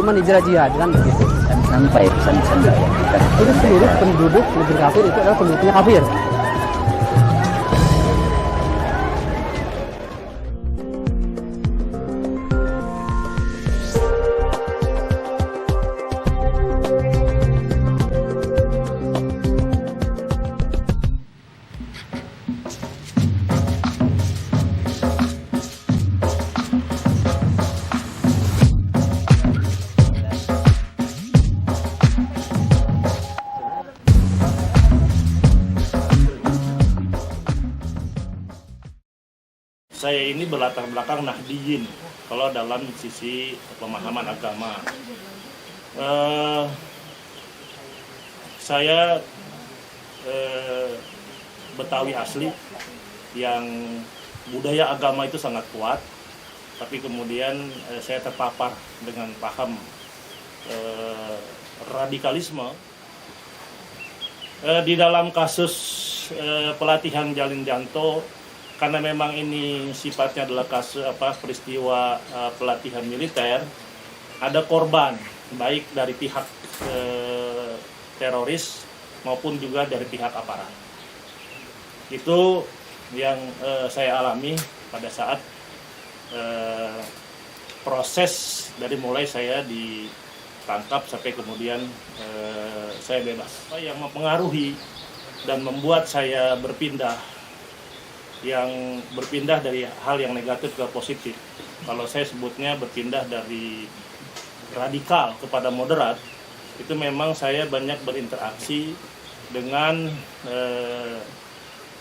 cuman hijrah jihad kan begitu. Dan sampai pesan-pesan dakwah kita. Itu seluruh penduduk negeri kafir itu adalah penduduknya kafir. Saya ini berlatar belakang Nahdiyin kalau dalam sisi pemahaman agama. Saya Betawi asli yang budaya agama itu sangat kuat, tapi kemudian saya terpapar dengan paham radikalisme. Di dalam kasus pelatihan Jalin Janto, karena memang ini sifatnya adalah kasus peristiwa pelatihan militer, ada korban baik dari pihak teroris maupun juga dari pihak aparat. Itu yang saya alami pada saat proses dari mulai saya ditangkap sampai kemudian saya bebas. Yang mempengaruhi dan membuat saya berpindah dari hal yang negatif ke positif. Kalau saya sebutnya berpindah dari radikal kepada moderat, itu memang saya banyak berinteraksi dengan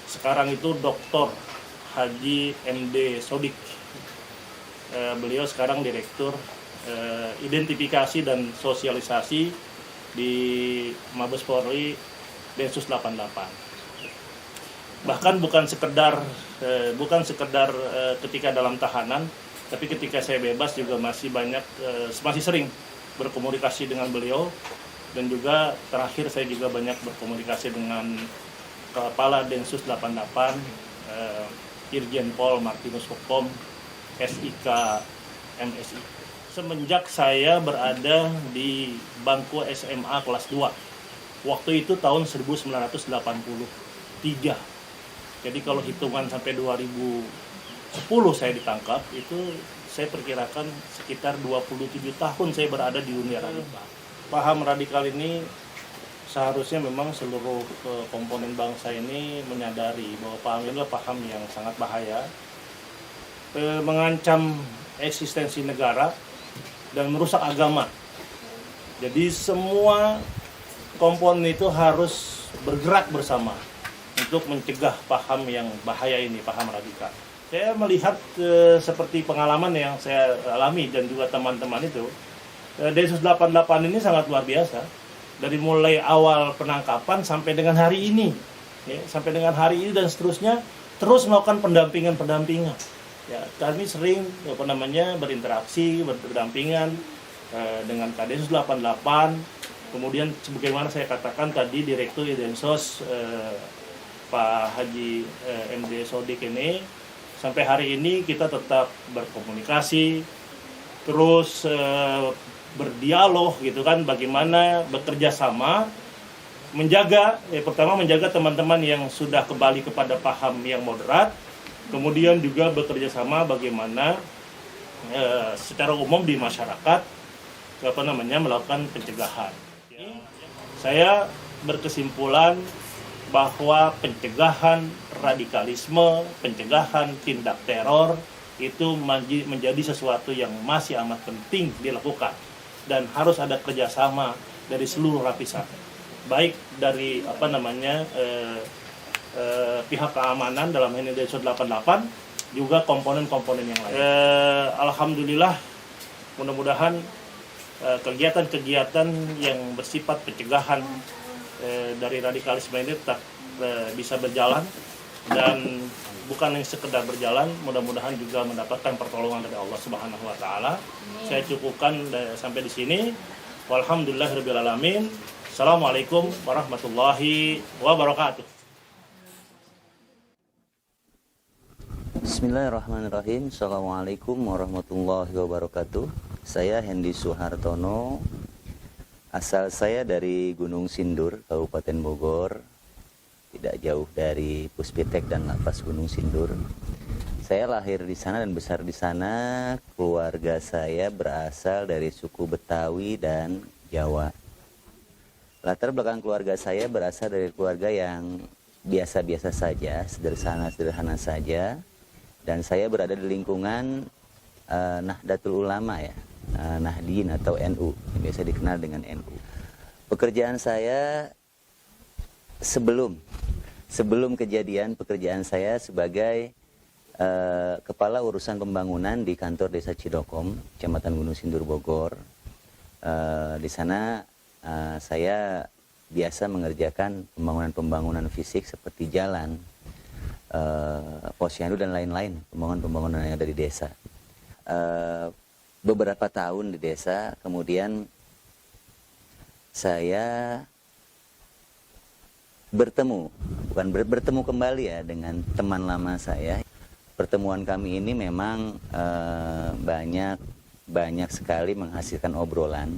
sekarang itu Dr. Haji MD Sodik. Beliau sekarang Direktur Identifikasi dan Sosialisasi di Mabes Polri Densus 88. Bahkan bukan sekedar ketika dalam tahanan, tapi ketika saya bebas juga masih sering berkomunikasi dengan beliau, dan juga terakhir saya juga banyak berkomunikasi dengan Kepala Densus 88 Irjen Pol Martinus Hukom SIK MSI. Semenjak saya berada di bangku SMA kelas 2, waktu itu tahun 1983. Jadi kalau hitungan sampai 2010 saya ditangkap, itu saya perkirakan sekitar 27 tahun saya berada di dunia radikal. Paham radikal ini seharusnya memang seluruh komponen bangsa ini menyadari bahwa paham ini adalah paham yang sangat bahaya, mengancam eksistensi negara dan merusak agama. Jadi semua komponen itu harus bergerak bersama untuk mencegah paham yang bahaya ini, paham radikal. Saya melihat seperti pengalaman yang saya alami dan juga teman-teman itu, Densus 88 ini sangat luar biasa. Dari mulai awal penangkapan sampai dengan hari ini, dan seterusnya, terus melakukan pendampingan. Ya, kami sering berinteraksi, berdampingan dengan Densus 88. Kemudian sebagaimana saya katakan tadi, Direktur Densus Pak Haji MD Sodik ini, sampai hari ini kita tetap berkomunikasi, terus berdialog gitu kan, bagaimana bekerja sama pertama menjaga teman-teman yang sudah kembali kepada paham yang moderat, kemudian juga bekerja sama bagaimana secara umum di masyarakat melakukan pencegahan. Saya berkesimpulan bahwa pencegahan radikalisme, pencegahan tindak teror itu menjadi sesuatu yang masih amat penting dilakukan, dan harus ada kerjasama dari seluruh lapisan, baik dari pihak keamanan dalam ini Densus 88, juga komponen-komponen yang lain. Alhamdulillah, mudah-mudahan kegiatan-kegiatan yang bersifat pencegahan dari radikalisme ini tetap bisa berjalan, dan bukan yang sekedar berjalan, mudah-mudahan juga mendapatkan pertolongan dari Allah Subhanahu wa taala. Saya cukupkan sampai di sini. Walhamdulillahirabbil alamin. Assalamualaikum warahmatullahi wabarakatuh. Bismillahirrahmanirrahim. Assalamualaikum warahmatullahi wabarakatuh. Saya Hendy Suhartono, asal saya dari Gunung Sindur, Kabupaten Bogor, tidak jauh dari Puspitek dan Lapas Gunung Sindur. Saya lahir di sana dan besar di sana. Keluarga saya berasal dari suku Betawi dan Jawa. Latar belakang keluarga saya berasal dari keluarga yang biasa-biasa saja, sederhana saja. Dan saya berada di lingkungan Nahdlatul Ulama ya, Nahdien atau NU, yang biasa dikenal dengan NU. Pekerjaan saya sebelum kejadian pekerjaan saya sebagai kepala urusan pembangunan di kantor Desa Cidokom, Kecamatan Gunung Sindur, Bogor. Di sana saya biasa mengerjakan pembangunan fisik seperti jalan, posyandu dan lain-lain, pembangunan yang ada di desa. Beberapa tahun di desa, kemudian saya bertemu kembali ya dengan teman lama saya. Pertemuan kami ini memang banyak sekali menghasilkan obrolan.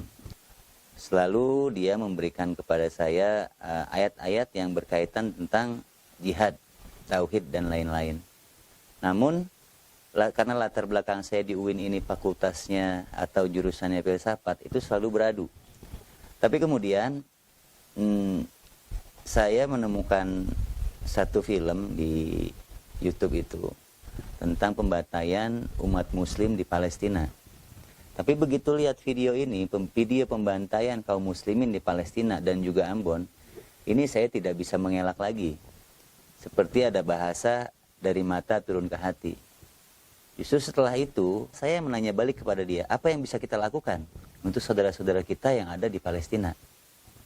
Selalu dia memberikan kepada saya ayat-ayat yang berkaitan tentang jihad, tauhid dan lain-lain. Namun karena latar belakang saya di UIN ini fakultasnya atau jurusannya filsafat, itu selalu beradu. Tapi kemudian saya menemukan satu film di YouTube itu tentang pembantaian umat muslim di Palestina. Tapi begitu lihat video ini, video pembantaian kaum muslimin di Palestina dan juga Ambon, ini saya tidak bisa mengelak lagi. Seperti ada bahasa dari mata turun ke hati. Justru setelah itu, saya menanya balik kepada dia, apa yang bisa kita lakukan untuk saudara-saudara kita yang ada di Palestina?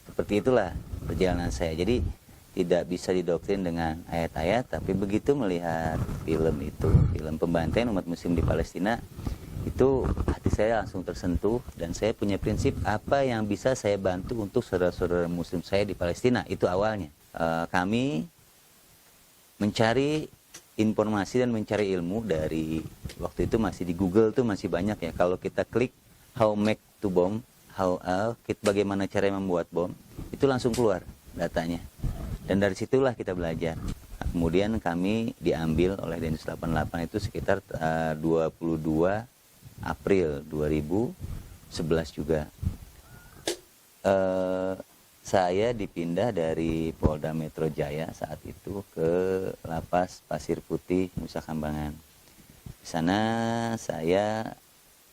Seperti itulah perjalanan saya. Jadi tidak bisa didoktrin dengan ayat-ayat, tapi begitu melihat film itu, film pembantaian umat muslim di Palestina, itu hati saya langsung tersentuh dan saya punya prinsip apa yang bisa saya bantu untuk saudara-saudara muslim saya di Palestina. Itu awalnya. Kami mencari informasi dan mencari ilmu dari waktu itu masih di Google tuh masih banyak ya. Kalau kita klik how make to bomb, bagaimana cara membuat bom, itu langsung keluar datanya. Dan dari situlah kita belajar. Nah, kemudian kami diambil oleh Densus 88 itu sekitar 22 April 2011 juga. Saya dipindah dari Polda Metro Jaya saat itu ke Lapas Pasir Putih, Nusa Kambangan. Di sana saya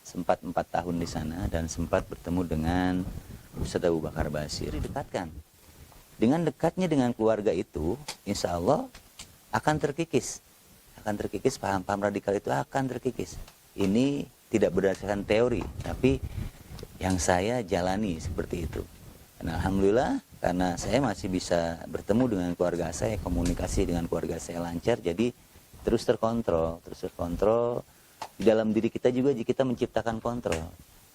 sempat 4 tahun di sana dan sempat bertemu dengan Ustadz Abu Bakar Basir. Didekatkan. Dengan dekatnya dengan keluarga itu, insya Allah akan terkikis. Paham-paham radikal itu akan terkikis. Ini tidak berdasarkan teori, tapi yang saya jalani seperti itu. Dan alhamdulillah, karena saya masih bisa bertemu dengan keluarga saya, komunikasi dengan keluarga saya lancar, jadi terus terkontrol. Di dalam diri kita juga jika kita menciptakan kontrol.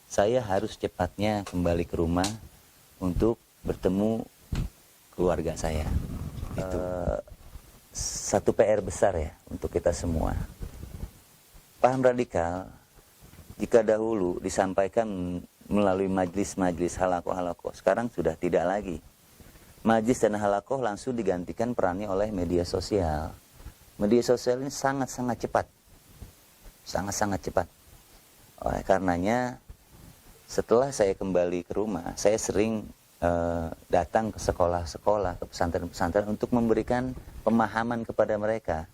Saya harus cepatnya kembali ke rumah untuk bertemu keluarga saya. Itu satu PR besar ya untuk kita semua. Paham radikal, jika dahulu disampaikan melalui majlis-majlis halakoh, sekarang sudah tidak lagi. Majlis dan halakoh langsung digantikan perannya oleh media sosial. Media sosial ini sangat-sangat cepat. Oleh karenanya, setelah saya kembali ke rumah, saya sering datang ke sekolah-sekolah, ke pesantren-pesantren untuk memberikan pemahaman kepada mereka.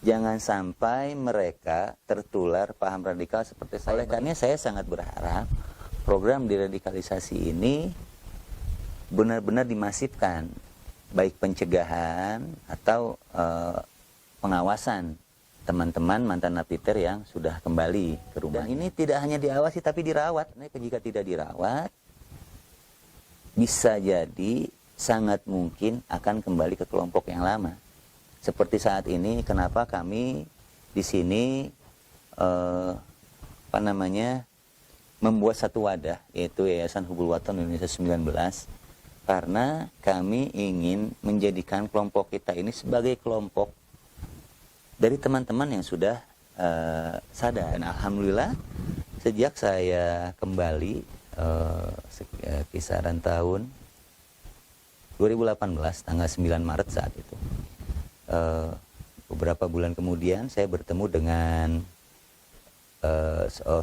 Jangan sampai mereka tertular paham radikal seperti saya. Oleh karena saya sangat berharap program deradikalisasi ini benar-benar dimasifkan, baik pencegahan atau pengawasan teman-teman mantan napiter yang sudah kembali ke rumah. Dan ini tidak hanya diawasi tapi dirawat. Jika tidak dirawat, bisa jadi sangat mungkin akan kembali ke kelompok yang lama. Seperti saat ini, kenapa kami di sini membuat satu wadah, yaitu Yayasan Hubul Waton Indonesia 19, karena kami ingin menjadikan kelompok kita ini sebagai kelompok dari teman-teman yang sudah sadar. Dan alhamdulillah Sejak saya kembali kisaran tahun 2018 tanggal 9 Maret saat itu, beberapa bulan kemudian saya bertemu dengan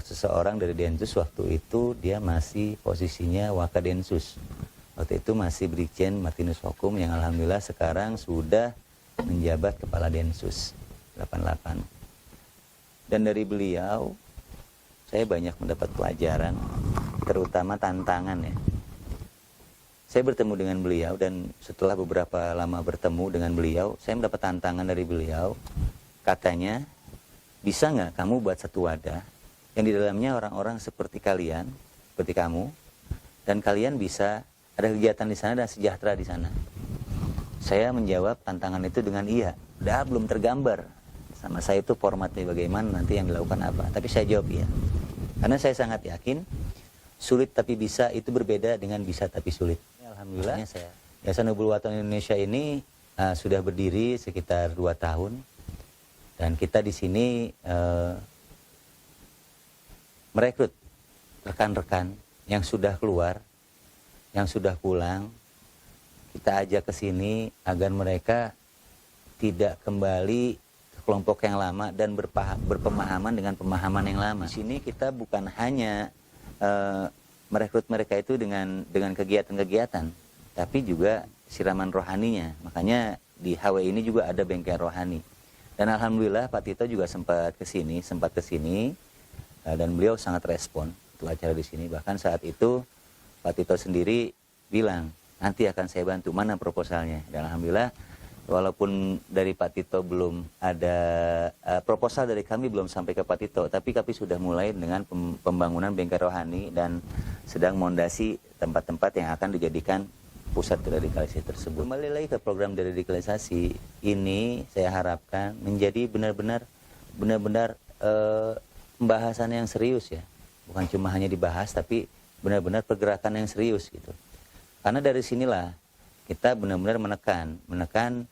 seseorang dari Densus. Waktu itu dia masih posisinya Wakadensus. Waktu itu masih Brigjen Martinus Hokum yang alhamdulillah sekarang sudah menjabat Kepala Densus 88. Dan dari beliau saya banyak mendapat pelajaran, terutama tantangan ya. Saya bertemu dengan beliau dan setelah beberapa lama bertemu dengan beliau, saya mendapat tantangan dari beliau. Katanya, bisa nggak kamu buat satu wadah yang di dalamnya orang-orang seperti kalian, seperti kamu, dan kalian bisa ada kegiatan di sana dan sejahtera di sana. Saya menjawab tantangan itu dengan iya. Udah belum tergambar sama saya itu formatnya bagaimana, nanti yang dilakukan apa. Tapi saya jawab iya. Karena saya sangat yakin sulit tapi bisa itu berbeda dengan bisa tapi sulit. Alhamdulillah Yayasan Nurul Wathon Indonesia ini sudah berdiri sekitar 2 tahun. Dan kita di sini merekrut rekan-rekan yang sudah keluar, yang sudah pulang. Kita ajak ke sini agar mereka tidak kembali kelompok yang lama dan berpemahaman dengan pemahaman yang lama. Di sini kita bukan hanya merekrut mereka itu dengan kegiatan-kegiatan, tapi juga siraman rohaninya. Makanya di HW ini juga ada bengkel rohani. Dan alhamdulillah Pak Tito juga sempat ke sini, dan beliau sangat respon untuk acara di sini. Bahkan saat itu Pak Tito sendiri bilang, nanti akan saya bantu, mana proposalnya. Dan alhamdulillah walaupun dari Pak Tito belum ada proposal dari kami belum sampai ke Pak Tito, tapi kami sudah mulai dengan pembangunan bengkel rohani dan sedang mondasi tempat-tempat yang akan dijadikan pusat deradikalisasi tersebut. Kembali lagi ke program deradikalisasi ini, saya harapkan menjadi benar-benar pembahasan yang serius ya, bukan cuma hanya dibahas, tapi benar-benar pergerakan yang serius gitu. Karena dari sinilah kita benar-benar menekan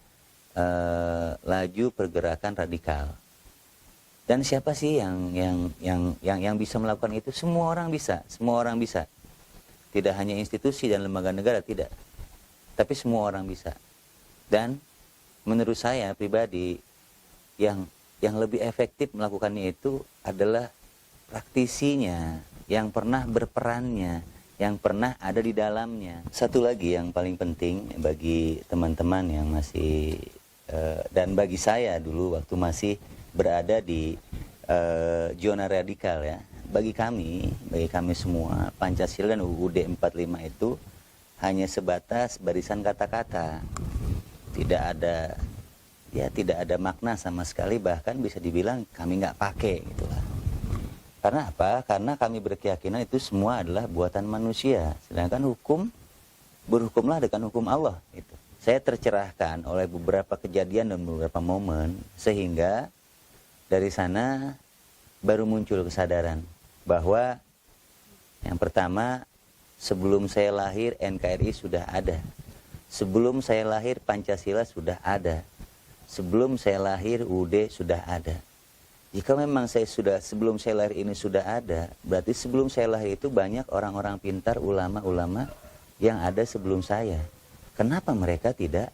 laju pergerakan radikal. Dan siapa sih yang bisa melakukan itu? Semua orang bisa. Tidak hanya institusi dan lembaga negara, tidak. Tapi semua orang bisa. Dan menurut saya pribadi yang lebih efektif melakukannya itu adalah praktisinya, yang pernah berperannya, yang pernah ada di dalamnya. Satu lagi yang paling penting bagi teman-teman yang masih dan bagi saya dulu waktu masih berada di zona radikal ya. Bagi kami semua, Pancasila dan UUD 45 itu hanya sebatas barisan kata-kata. Tidak ada makna sama sekali, bahkan bisa dibilang kami nggak pakai gitulah. Karena apa? Karena kami berkeyakinan itu semua adalah buatan manusia. Sedangkan berhukumlah dengan hukum Allah. Gitu. Saya tercerahkan oleh beberapa kejadian dan beberapa momen, sehingga dari sana baru muncul kesadaran bahwa yang pertama, sebelum saya lahir NKRI sudah ada. Sebelum saya lahir Pancasila sudah ada. Sebelum saya lahir UUD sudah ada. Jika memang sebelum saya lahir ini sudah ada, berarti sebelum saya lahir itu banyak orang-orang pintar, ulama-ulama yang ada sebelum saya. Kenapa mereka tidak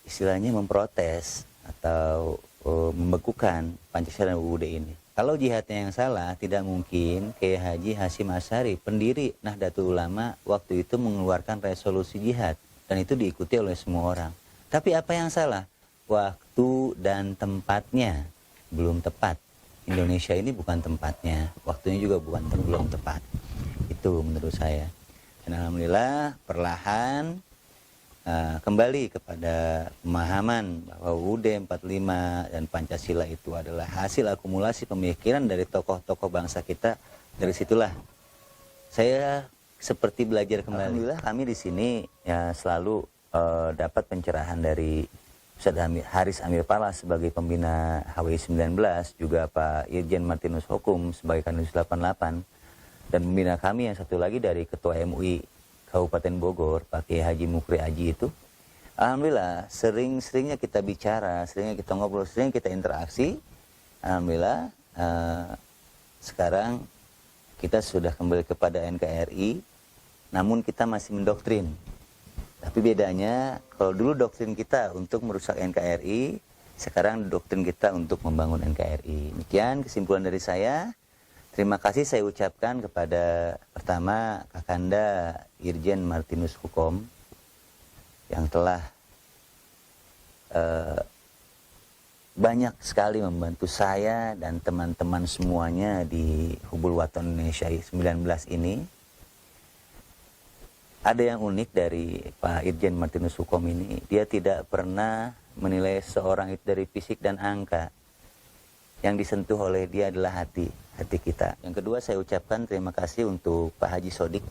istilahnya memprotes atau membekukan Pancasila dan UUD ini? Kalau jihadnya yang salah, tidak mungkin Kiai Haji Hasyim Asy'ari, pendiri Nahdlatul Ulama, waktu itu mengeluarkan resolusi jihad. Dan itu diikuti oleh semua orang. Tapi apa yang salah? Waktu dan tempatnya belum tepat. Indonesia ini bukan tempatnya, waktunya juga belum tepat. Itu menurut saya. Dan alhamdulillah perlahan kembali kepada pemahaman bahwa UUD 45 dan Pancasila itu adalah hasil akumulasi pemikiran dari tokoh-tokoh bangsa kita. Dari situlah saya seperti belajar kembali. Alhamdulillah kami di sini ya selalu dapat pencerahan dari Ustaz Haris Amir Palas sebagai pembina HWI 19, juga Pak Irjen Martinus Hokum sebagai Kanus 88, dan pembina kami yang satu lagi dari Ketua MUI Kabupaten Bogor, Pak Kiai Haji Mukri Aji itu. Alhamdulillah seringnya kita bicara, seringnya kita ngobrol, seringnya kita interaksi. Alhamdulillah sekarang kita sudah kembali kepada NKRI, namun kita masih mendoktrin. Tapi bedanya, kalau dulu doktrin kita untuk merusak NKRI, sekarang doktrin kita untuk membangun NKRI. Demikian kesimpulan dari saya. Terima kasih saya ucapkan kepada pertama Kakanda Irjen Martinus Hukom yang telah banyak sekali membantu saya dan teman-teman semuanya di Hubul Waton Indonesia 19 ini. Ada yang unik dari Pak Irjen Martinus Hukom ini, dia tidak pernah menilai seorang itu dari fisik dan angka. Yang disentuh oleh dia adalah hati kita. Yang kedua, saya ucapkan terima kasih untuk Pak Haji Sodik.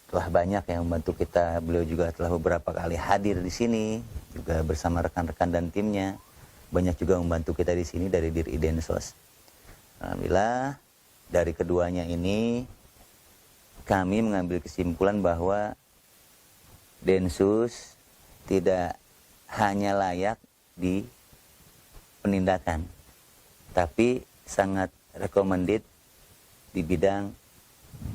Telah banyak yang membantu kita. Beliau juga telah beberapa kali hadir di sini, juga bersama rekan-rekan dan timnya. Banyak juga membantu kita di sini dari Diri Densos. Alhamdulillah, dari keduanya ini kami mengambil kesimpulan bahwa Densus tidak hanya layak di penindakan, tapi sangat recommended di bidang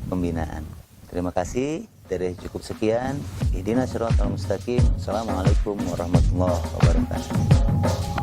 pembinaan. Terima kasih. Dari cukup sekian. Ihdinas siratal mustaqim. Assalamualaikum warahmatullahi wabarakatuh.